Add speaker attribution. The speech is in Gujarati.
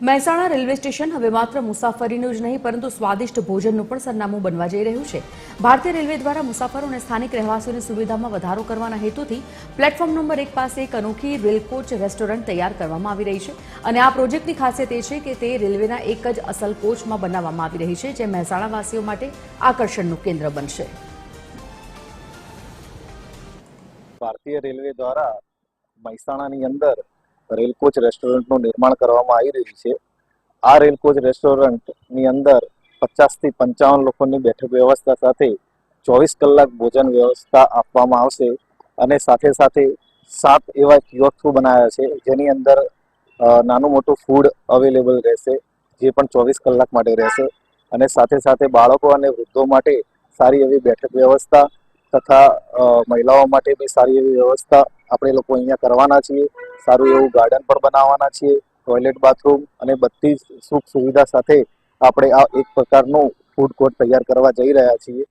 Speaker 1: મહેસાણા રેલવે સ્ટેશન હવે માત્ર મુસાફરીનું જ નહીં પરંતુ સ્વાદિષ્ટ ભોજનનું પણ સરનામું બનવા જઈ રહ્યું છે। ભારતીય રેલવે દ્વારા મુસાફરો અને સ્થાનિક રહેવાસીઓની સુવિધામાં વધારો કરવાના હેતુથી પ્લેટફોર્મ નંબર 1 પાસે એક અનોખી રેલ કોચ રેસ્ટોરન્ટ તૈયાર કરવામાં આવી રહી છે અને આ પ્રોજેક્ટની ખાસિયત એ છે કે તે રેલવેના એક જ અસલ કોચમાં બનાવવામાં આવી રહી છે, જે મહેસાણાવાસીઓ માટે આકર્ષણનું કેન્દ્ર બનશે।
Speaker 2: ભારતીય રેલવે દ્વારા મહેસાણાની અંદર રેલ કોચ રેસ્ટોરન્ટનું નિર્માણ કરવામાં આવી રહ્યું છે। આ રેલ કોચ રેસ્ટોરન્ટની અંદર 50 થી 55 લોકોની બેઠક વ્યવસ્થા સાથે 24 કલાક ભોજન વ્યવસ્થા આપવામાં આવશે અને સાથે સાથે 7 એવા કિયોસ્ક બનાવ્યા છે, જેની અંદર નાનું મોટું ફૂડ અવેલેબલ રહેશે, જે પણ 24 કલાક માટે રહેશે અને સાથે સાથે બાળકો અને વૃદ્ધો માટે સારી એવી બેઠક વ્યવસ્થા તથા મહિલાઓ માટે બી સારી એવી વ્યવસ્થા આપણે લોકો અહીંયા કરવાના છીએ। સારું એવું ગાર્ડન પણ બનાવવાના છીએ, ટોયલેટ બાથરૂમ અને બધી સુખ સુવિધા સાથે આપણે આ એક પ્રકારનું ફૂડ કોર્ટ તૈયાર કરવા જઈ રહ્યા છીએ।